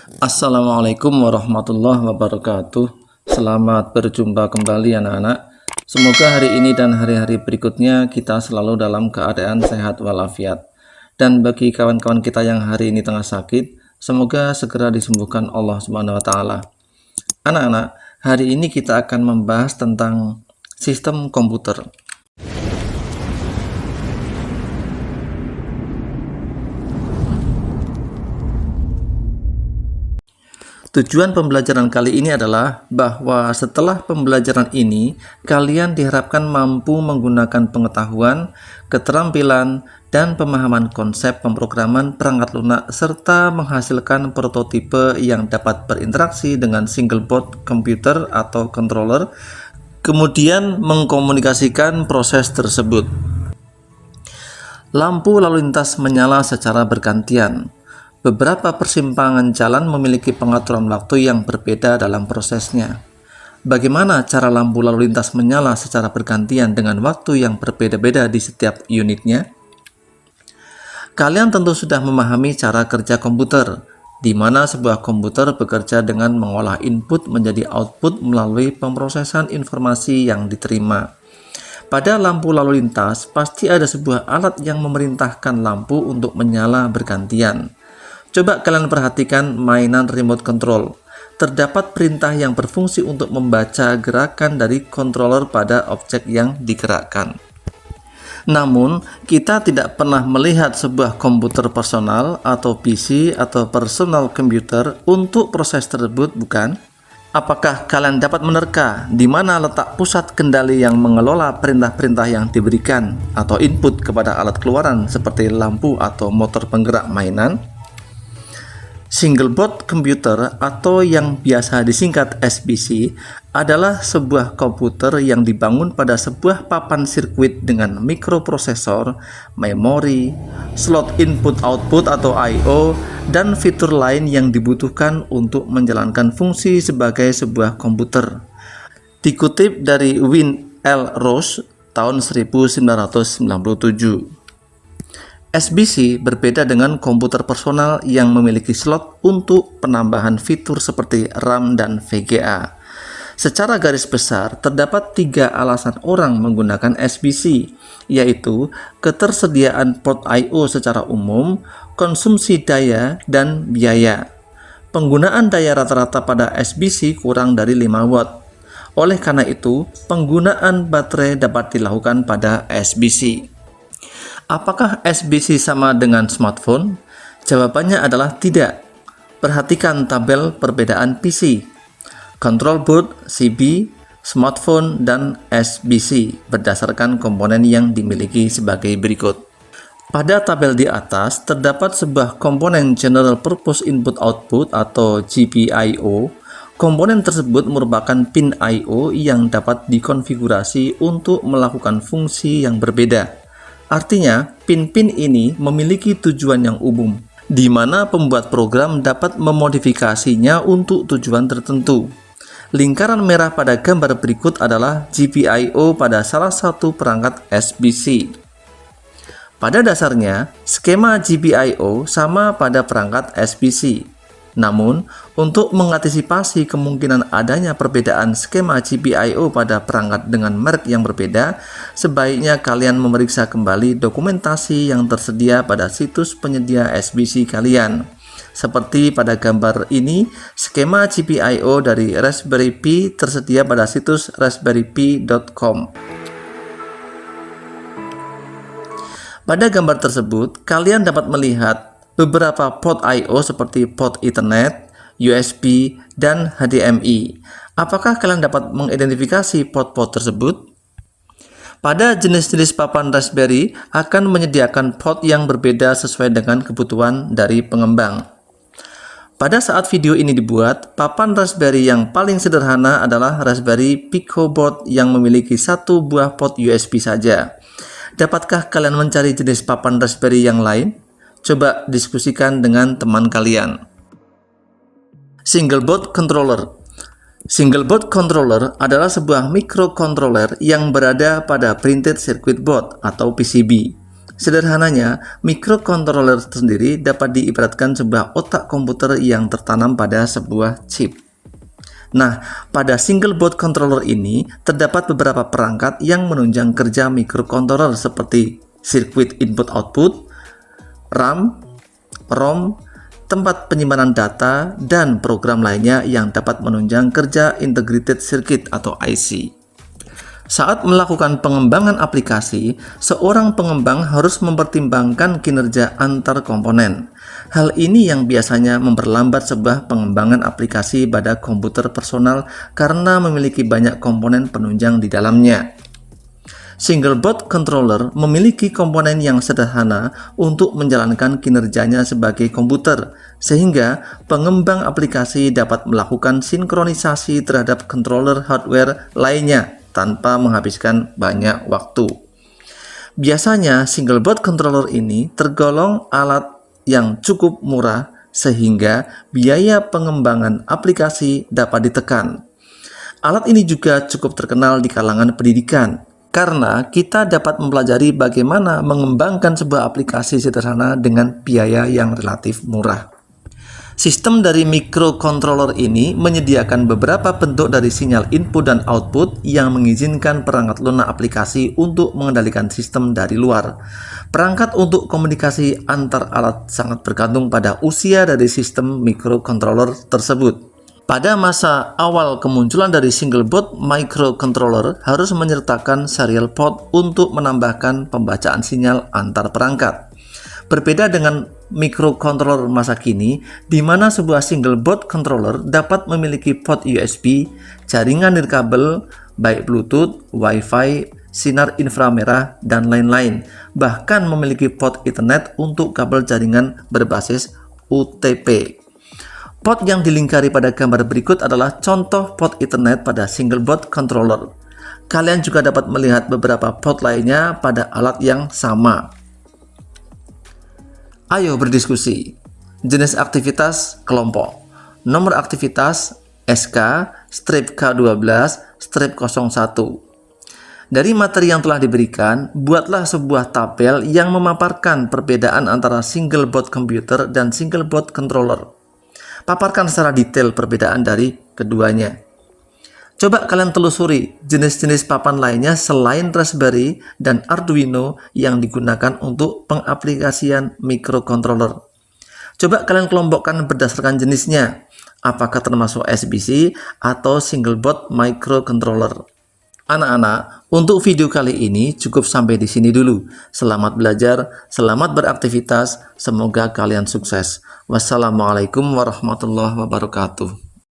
Assalamualaikum warahmatullahi wabarakatuh. Selamat berjumpa kembali anak-anak. Semoga hari ini dan hari-hari berikutnya kita selalu dalam keadaan sehat walafiat. Dan bagi kawan-kawan kita yang hari ini tengah sakit, semoga segera disembuhkan Allah Subhanahu wa taala. Anak-anak, hari ini kita akan membahas tentang sistem komputer. Tujuan pembelajaran kali ini adalah bahwa setelah pembelajaran ini, kalian diharapkan mampu menggunakan pengetahuan, keterampilan, dan pemahaman konsep pemrograman perangkat lunak serta menghasilkan prototipe yang dapat berinteraksi dengan single board komputer atau controller, kemudian mengkomunikasikan proses tersebut. Lampu lalu lintas menyala secara bergantian. Beberapa persimpangan jalan memiliki pengaturan waktu yang berbeda dalam prosesnya. Bagaimana cara lampu lalu lintas menyala secara bergantian dengan waktu yang berbeda-beda di setiap unitnya? Kalian tentu sudah memahami cara kerja komputer, di mana sebuah komputer bekerja dengan mengolah input menjadi output melalui pemrosesan informasi yang diterima. Pada lampu lalu lintas, pasti ada sebuah alat yang memerintahkan lampu untuk menyala bergantian. Coba kalian perhatikan mainan remote control. Terdapat perintah yang berfungsi untuk membaca gerakan dari controller pada objek yang digerakkan. Namun, kita tidak pernah melihat sebuah komputer personal atau PC atau personal computer untuk proses tersebut, bukan? Apakah kalian dapat menerka di mana letak pusat kendali yang mengelola perintah-perintah yang diberikan atau input kepada alat keluaran seperti lampu atau motor penggerak mainan? Single board computer atau yang biasa disingkat SBC adalah sebuah komputer yang dibangun pada sebuah papan sirkuit dengan mikroprosesor, memori, slot input-output atau I/O, dan fitur lain yang dibutuhkan untuk menjalankan fungsi sebagai sebuah komputer. Dikutip dari Win L. Rose tahun 1997. SBC berbeda dengan komputer personal yang memiliki slot untuk penambahan fitur seperti RAM dan VGA. Secara garis besar, terdapat 3 alasan orang menggunakan SBC, yaitu ketersediaan port I/O secara umum, konsumsi daya, dan biaya. Penggunaan daya rata-rata pada SBC kurang dari 5 watt. Oleh karena itu, penggunaan baterai dapat dilakukan pada SBC. Apakah SBC sama dengan smartphone? Jawabannya adalah tidak. Perhatikan tabel perbedaan PC, control board, CB, smartphone, dan SBC berdasarkan komponen yang dimiliki sebagai berikut. Pada tabel di atas terdapat sebuah komponen General Purpose Input Output atau GPIO. Komponen tersebut merupakan pin I/O yang dapat dikonfigurasi untuk melakukan fungsi yang berbeda. Artinya, pin-pin ini memiliki tujuan yang umum, di mana pembuat program dapat memodifikasinya untuk tujuan tertentu. Lingkaran merah pada gambar berikut adalah GPIO pada salah satu perangkat SBC. Pada dasarnya, skema GPIO sama pada perangkat SBC. Namun, untuk mengantisipasi kemungkinan adanya perbedaan skema GPIO pada perangkat dengan merek yang berbeda, sebaiknya kalian memeriksa kembali dokumentasi yang tersedia pada situs penyedia SBC kalian. Seperti pada gambar ini, skema GPIO dari Raspberry Pi tersedia pada situs raspberrypi.com. Pada gambar tersebut, kalian dapat melihat beberapa port I/O seperti port Ethernet, USB, dan HDMI. Apakah kalian dapat mengidentifikasi port-port tersebut? Pada jenis-jenis papan Raspberry akan menyediakan port yang berbeda sesuai dengan kebutuhan dari pengembang. Pada saat video ini dibuat, papan Raspberry yang paling sederhana adalah Raspberry Pico Board yang memiliki 1 buah port USB saja. Dapatkah kalian mencari jenis papan Raspberry yang lain? Coba diskusikan dengan teman kalian. Single board controller. Single board controller adalah sebuah microcontroller yang berada pada printed circuit board atau PCB. Sederhananya, microcontroller sendiri dapat diibaratkan sebuah otak komputer yang tertanam pada sebuah chip. Nah, pada single board controller ini terdapat beberapa perangkat yang menunjang kerja microcontroller seperti sirkuit input-output, RAM, ROM, tempat penyimpanan data, dan program lainnya yang dapat menunjang kerja integrated circuit atau IC. Saat melakukan pengembangan aplikasi, seorang pengembang harus mempertimbangkan kinerja antar komponen. Hal ini yang biasanya memperlambat sebuah pengembangan aplikasi pada komputer personal karena memiliki banyak komponen penunjang di dalamnya. Single board controller memiliki komponen yang sederhana untuk menjalankan kinerjanya sebagai komputer, sehingga pengembang aplikasi dapat melakukan sinkronisasi terhadap controller hardware lainnya tanpa menghabiskan banyak waktu. Biasanya, single board controller ini tergolong alat yang cukup murah sehingga biaya pengembangan aplikasi dapat ditekan. Alat ini juga cukup terkenal di kalangan pendidikan karena kita dapat mempelajari bagaimana mengembangkan sebuah aplikasi sederhana dengan biaya yang relatif murah. Sistem dari microcontroller ini menyediakan beberapa bentuk dari sinyal input dan output yang mengizinkan perangkat lunak aplikasi untuk mengendalikan sistem dari luar. Perangkat untuk komunikasi antar alat sangat bergantung pada usia dari sistem microcontroller tersebut. Pada masa awal kemunculan dari single board microcontroller harus menyertakan serial port untuk menambahkan pembacaan sinyal antar perangkat. Berbeda dengan microcontroller masa kini, di mana sebuah single board controller dapat memiliki port USB, jaringan nirkabel, baik Bluetooth, Wi-Fi, sinar inframerah, dan lain-lain, bahkan memiliki port Ethernet untuk kabel jaringan berbasis UTP. Port yang dilingkari pada gambar berikut adalah contoh port Ethernet pada single board controller. Kalian juga dapat melihat beberapa port lainnya pada alat yang sama. Ayo berdiskusi. Jenis aktivitas kelompok. Nomor aktivitas SK-K12-01. Dari materi yang telah diberikan, buatlah sebuah tabel yang memaparkan perbedaan antara single board computer dan single board controller. Paparkan secara detail perbedaan dari keduanya. Coba kalian telusuri jenis-jenis papan lainnya selain Raspberry dan Arduino yang digunakan untuk pengaplikasian microcontroller. Coba kalian kelompokkan berdasarkan jenisnya, apakah termasuk SBC atau single board microcontroller. Anak-anak, untuk video kali ini cukup sampai di sini dulu. Selamat belajar, selamat beraktivitas, semoga kalian sukses. Wassalamualaikum warahmatullahi wabarakatuh.